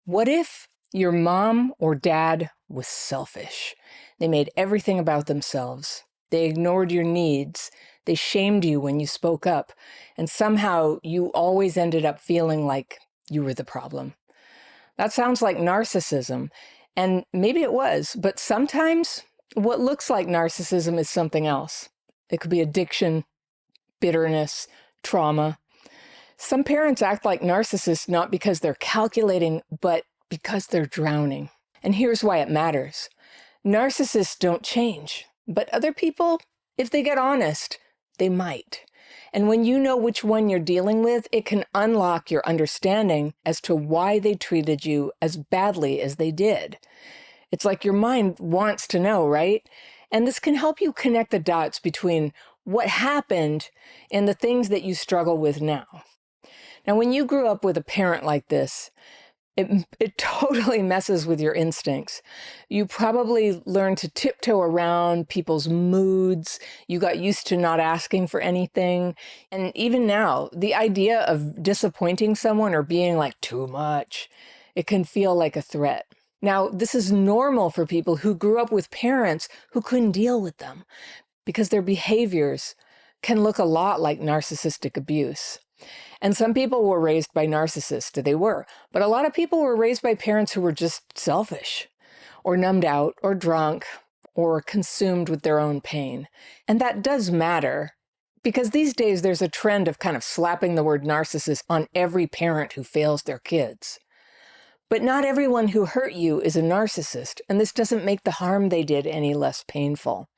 What if your mom or dad was selfish? They made everything about themselves. They ignored your needs. They shamed you when you spoke up. And somehow you always ended up feeling like you were the problem. That sounds like narcissism. And maybe it was, but sometimes what looks like narcissism is something else. It could be addiction, bitterness, trauma. Some parents act like narcissists not because they're calculating, but because they're drowning. And here's why it matters. Narcissists don't change, but other people, if they get honest, they might. And when you know which one you're dealing with, it can unlock your understanding as to why they treated you as badly as they did. It's like your mind wants to know, right? And this can help you connect the dots between what happened and the things that you struggle with now. Now, when you grew up with a parent like this, it totally messes with your instincts. You probably learned to tiptoe around people's moods. You got used to not asking for anything. And even now, the idea of disappointing someone or being like too much, it can feel like a threat. Now, this is normal for people who grew up with parents who couldn't deal with them because their behaviors can look a lot like narcissistic abuse. And some people were raised by narcissists, they were, but a lot of people were raised by parents who were just selfish or numbed out or drunk or consumed with their own pain. And that does matter because these days there's a trend of kind of slapping the word narcissist on every parent who fails their kids. But not everyone who hurt you is a narcissist, and this doesn't make the harm they did any less painful.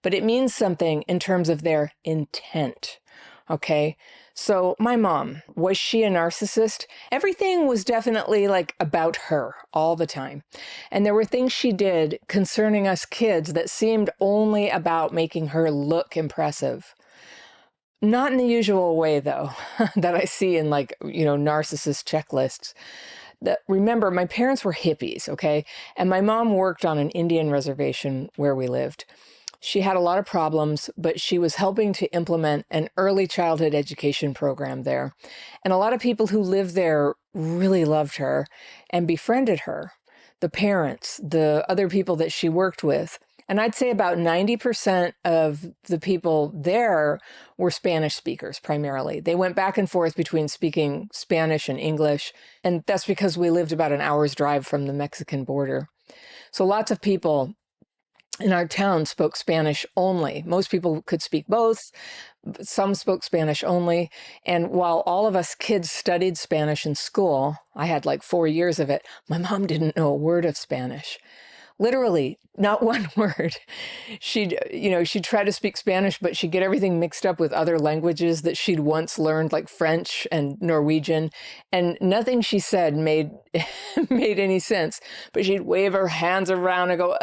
But it means something in terms of their intent, okay? So my mom, was she a narcissist? Everything was definitely like about her all the time. And there were things she did concerning us kids that seemed only about making her look impressive. Not in the usual way, though, that I see in narcissist checklists. Remember, my parents were hippies, okay? And my mom worked on an Indian reservation where we lived. She had a lot of problems, but she was helping to implement an early childhood education program there. And a lot of people who lived there really loved her and befriended her, the parents, the other people that she worked with. And I'd say about 90% of the people there were Spanish speakers primarily. They went back and forth between speaking Spanish and English, and that's because we lived about an hour's drive from the Mexican border. So lots of people in our town spoke Spanish only. Most people could speak both. Some spoke Spanish only. And while all of us kids studied Spanish in school, I had like 4 years of it, my mom didn't know a word of Spanish. Literally, not one word. She'd try to speak Spanish, but she'd get everything mixed up with other languages that she'd once learned, like French and Norwegian, and nothing she said made any sense. But she'd wave her hands around and go,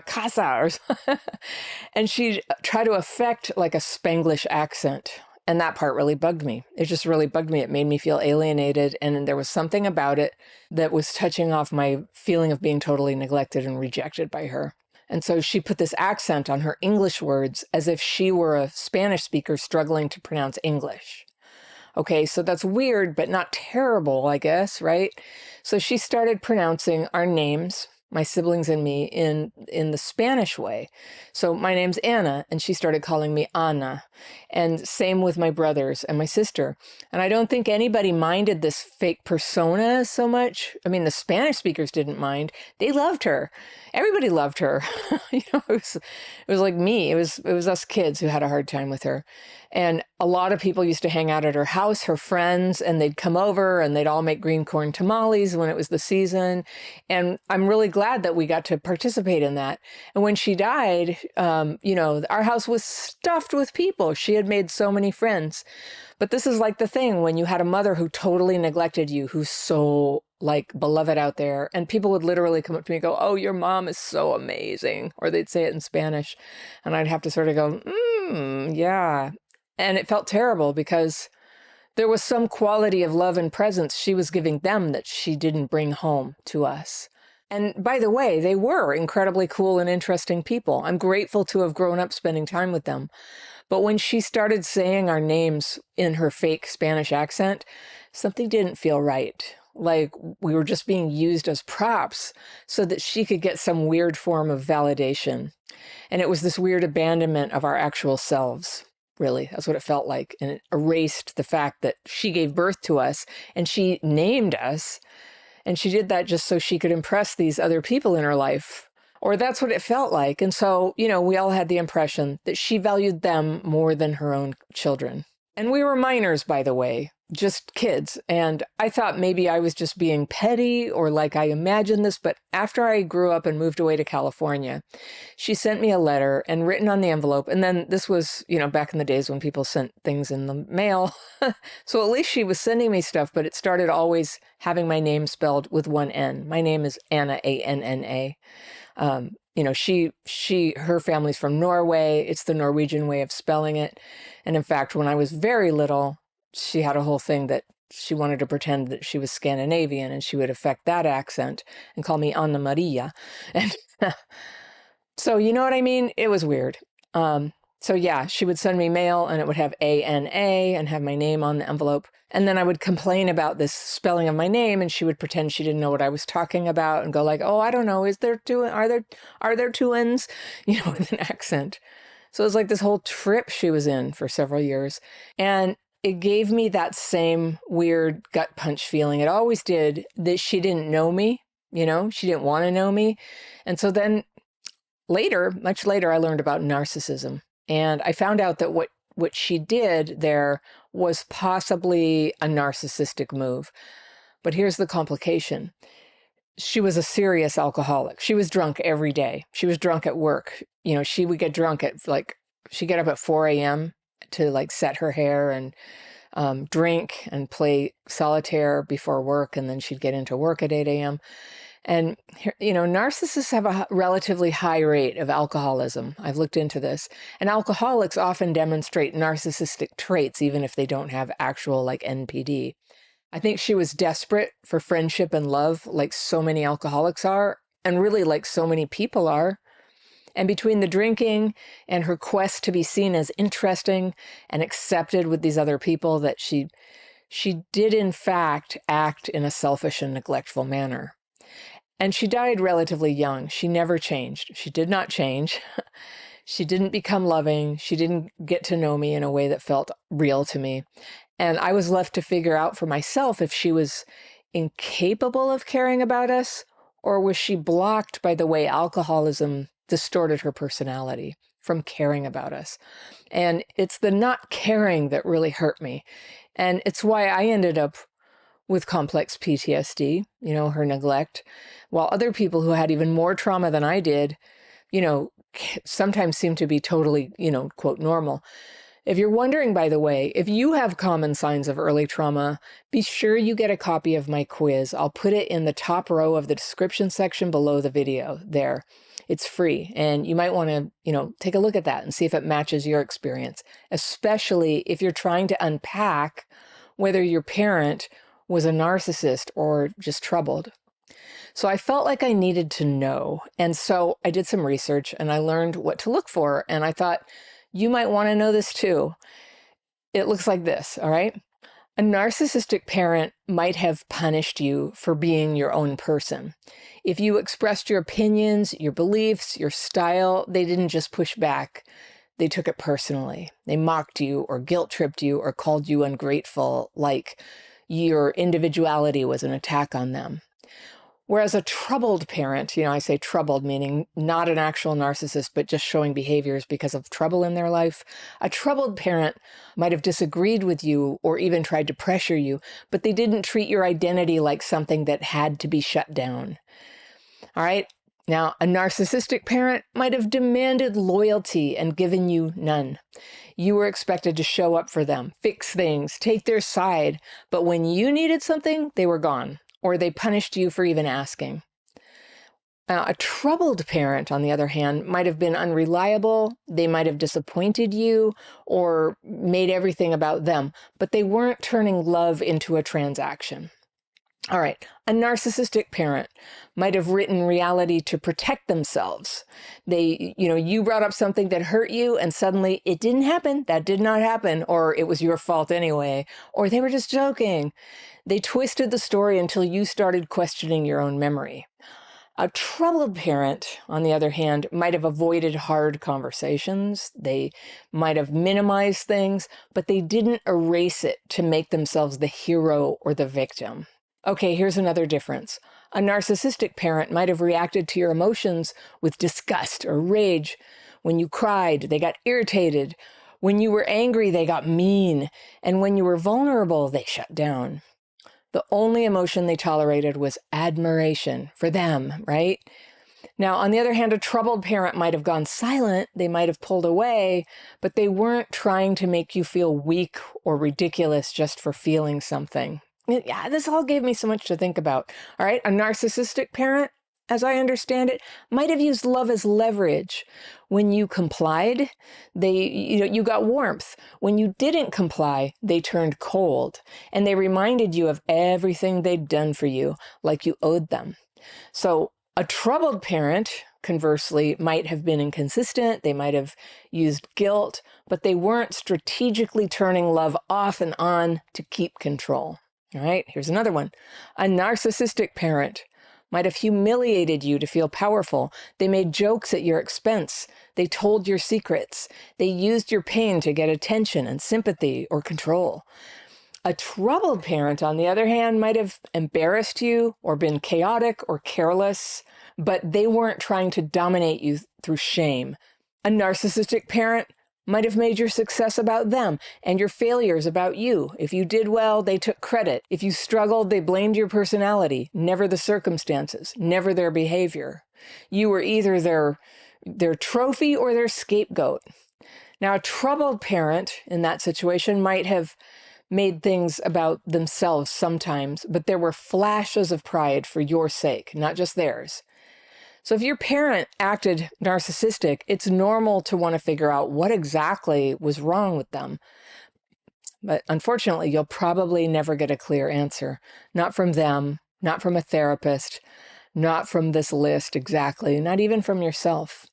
casa, or something. And she'd try to affect like a Spanglish accent. And that part really bugged me. It just really bugged me. It made me feel alienated. And there was something about it that was touching off my feeling of being totally neglected and rejected by her. And so she put this accent on her English words as if she were a Spanish speaker struggling to pronounce English. Okay, so that's weird, but not terrible, I guess, right? So she started pronouncing our names, my siblings and me, in the Spanish way. So my name's Anna, and she started calling me Ana. And same with my brothers and my sister. And I don't think anybody minded this fake persona so much. I mean, the Spanish speakers didn't mind. They loved her. Everybody loved her. It was like me. It was us kids who had a hard time with her. And a lot of people used to hang out at her house, her friends, and they'd come over and they'd all make green corn tamales when it was the season. And I'm really glad that we got to participate in that. And when she died, our house was stuffed with people. She had made so many friends. But this is like the thing when you had a mother who totally neglected you, who's so like beloved out there, and people would literally come up to me and go, "Oh, your mom is so amazing," or they'd say it in Spanish, and I'd have to sort of go, yeah. And it felt terrible because there was some quality of love and presence she was giving them that she didn't bring home to us. And by the way, they were incredibly cool and interesting people. I'm grateful to have grown up spending time with them. But when she started saying our names in her fake Spanish accent, something didn't feel right. like we were just being used as props so that she could get some weird form of validation. And it was this weird abandonment of our actual selves. Really, that's what it felt like. And it erased the fact that she gave birth to us and she named us. And she did that just so she could impress these other people in her life. Or that's what it felt like. And so, we all had the impression that she valued them more than her own children. And we were minors, by the way, just kids. And I thought maybe I was just being petty or like I imagined this. But after I grew up and moved away to California, she sent me a letter and written on the envelope. And then this was, back in the days when people sent things in the mail. So at least she was sending me stuff, but it started always having my name spelled with one N. My name is Anna, A-N-N-A. Her family's from Norway. It's the Norwegian way of spelling it. And in fact, when I was very little, she had a whole thing that she wanted to pretend that she was Scandinavian and she would affect that accent and call me Anna Maria. And so, you know what I mean? It was weird. So yeah, she would send me mail and it would have A-N-A and have my name on the envelope. And then I would complain about this spelling of my name and she would pretend she didn't know what I was talking about and go like, oh, I don't know. Are there two N's? With an accent. So it was like this whole trip she was in for several years. And it gave me that same weird gut punch feeling. It always did, that she didn't know me, she didn't want to know me. And so then much later, I learned about narcissism. And I found out that what she did there was possibly a narcissistic move. But here's the complication. She was a serious alcoholic. She was drunk every day. She was drunk at work. She would get drunk at she'd get up at 4 a.m. to set her hair and drink and play solitaire before work. And then she'd get into work at 8 a.m. And, narcissists have a relatively high rate of alcoholism. I've looked into this. And alcoholics often demonstrate narcissistic traits, even if they don't have actual NPD. I think she was desperate for friendship and love, like so many alcoholics are, and really like so many people are. And between the drinking and her quest to be seen as interesting and accepted with these other people, that she did in fact act in a selfish and neglectful manner. And she died relatively young. She never changed. She did not change. She didn't become loving. She didn't get to know me in a way that felt real to me. And I was left to figure out for myself if she was incapable of caring about us, or was she blocked by the way alcoholism distorted her personality from caring about us. And it's the not caring that really hurt me. And it's why I ended up with complex PTSD, her neglect, while other people who had even more trauma than I did, sometimes seem to be totally, quote, normal. If you're wondering, by the way, if you have common signs of early trauma, be sure you get a copy of my quiz. I'll put it in the top row of the description section below the video there. It's free, and you might want to, take a look at that and see if it matches your experience, especially if you're trying to unpack whether your parent was a narcissist or just troubled. So I felt like I needed to know. And so I did some research and I learned what to look for. And I thought, you might want to know this too. It looks like this, all right? A narcissistic parent might have punished you for being your own person. If you expressed your opinions, your beliefs, your style, they didn't just push back. They took it personally. They mocked you or guilt-tripped you or called you ungrateful, like your individuality was an attack on them. Whereas a troubled parent, I say troubled, meaning not an actual narcissist, but just showing behaviors because of trouble in their life. A troubled parent might have disagreed with you or even tried to pressure you, but they didn't treat your identity like something that had to be shut down. All right. Now, a narcissistic parent might have demanded loyalty and given you none. You were expected to show up for them, fix things, take their side, but when you needed something, they were gone, or they punished you for even asking. Now, a troubled parent, on the other hand, might have been unreliable, they might have disappointed you, or made everything about them, but they weren't turning love into a transaction. All right, a narcissistic parent might have written reality to protect themselves. You brought up something that hurt you and suddenly it didn't happen, that did not happen, or it was your fault anyway, or they were just joking. They twisted the story until you started questioning your own memory. A troubled parent, on the other hand, might have avoided hard conversations. They might have minimized things, but they didn't erase it to make themselves the hero or the victim. Okay, here's another difference. A narcissistic parent might have reacted to your emotions with disgust or rage. When you cried, they got irritated. When you were angry, they got mean. And when you were vulnerable, they shut down. The only emotion they tolerated was admiration for them, right? Now, on the other hand, a troubled parent might have gone silent, they might have pulled away, but they weren't trying to make you feel weak or ridiculous just for feeling something. Yeah, this all gave me so much to think about. All right, a narcissistic parent, as I understand it, might have used love as leverage. When you complied, you got warmth. When you didn't comply, they turned cold, and they reminded you of everything they'd done for you, like you owed them. So a troubled parent, conversely, might have been inconsistent. They might have used guilt, but they weren't strategically turning love off and on to keep control. All right, here's another one. A narcissistic parent might have humiliated you to feel powerful. They made jokes at your expense. They told your secrets. They used your pain to get attention and sympathy or control. A troubled parent, on the other hand, might have embarrassed you or been chaotic or careless, but they weren't trying to dominate you through shame. A narcissistic parent might have made your success about them and your failures about you. If you did well, they took credit. If you struggled, they blamed your personality, never the circumstances, never their behavior. You were either their trophy or their scapegoat. Now, a troubled parent in that situation might have made things about themselves sometimes, but there were flashes of pride for your sake, not just theirs. So if your parent acted narcissistic, it's normal to want to figure out what exactly was wrong with them. But unfortunately, you'll probably never get a clear answer. Not from them, not from a therapist, not from this list exactly, not even from yourself.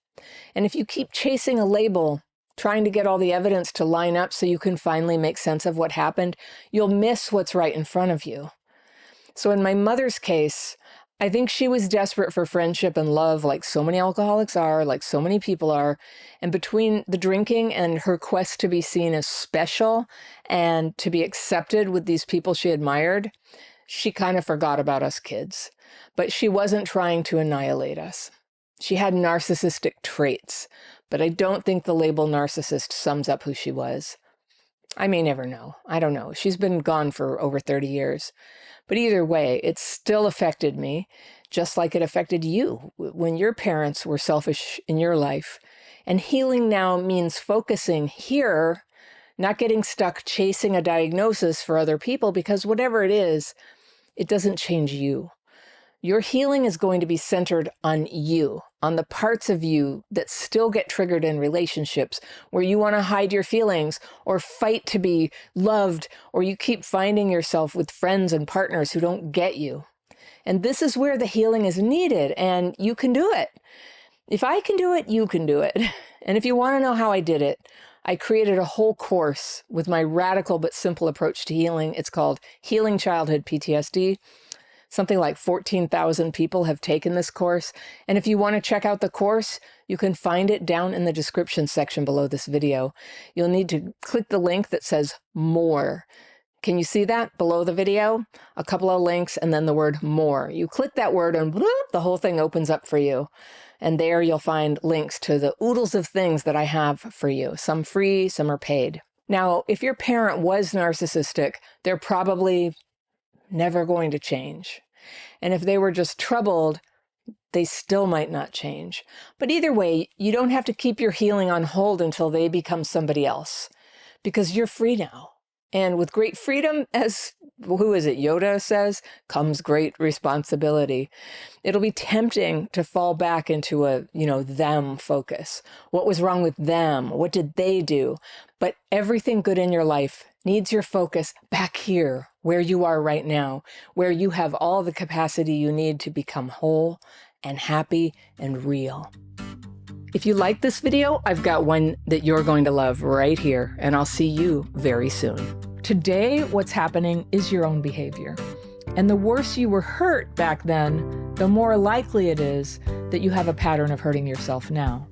And if you keep chasing a label, trying to get all the evidence to line up so you can finally make sense of what happened, you'll miss what's right in front of you. So in my mother's case, I think she was desperate for friendship and love like so many alcoholics are, like so many people are. And between the drinking and her quest to be seen as special and to be accepted with these people she admired, she kind of forgot about us kids. But she wasn't trying to annihilate us. She had narcissistic traits, but I don't think the label narcissist sums up who she was. I may never know. I don't know. She's been gone for over 30 years. But either way, it still affected me, just like it affected you when your parents were selfish in your life. And healing now means focusing here, not getting stuck chasing a diagnosis for other people, because whatever it is, it doesn't change you. Your healing is going to be centered on you, on the parts of you that still get triggered in relationships where you want to hide your feelings or fight to be loved, or you keep finding yourself with friends and partners who don't get you. And this is where the healing is needed, and you can do it. If I can do it, you can do it. And if you want to know how I did it, I created a whole course with my radical but simple approach to healing. It's called Healing Childhood PTSD. Something like 14,000 people have taken this course. And if you want to check out the course, you can find it down in the description section below this video. You'll need to click the link that says more. Can you see that below the video? A couple of links and then the word more. You click that word and bloop, the whole thing opens up for you. And there you'll find links to the oodles of things that I have for you. Some free, some are paid. Now, if your parent was narcissistic, they're probably never going to change. And if they were just troubled, they still might not change. But either way, you don't have to keep your healing on hold until they become somebody else, because you're free now. And with great freedom, as who is it, Yoda says, comes great responsibility. It'll be tempting to fall back into a, them focus. What was wrong with them? What did they do? But everything good in your life needs your focus back here, where you are right now, where you have all the capacity you need to become whole and happy and real. If you like this video, I've got one that you're going to love right here, and I'll see you very soon. Today, what's happening is your own behavior. And the worse you were hurt back then, the more likely it is that you have a pattern of hurting yourself now.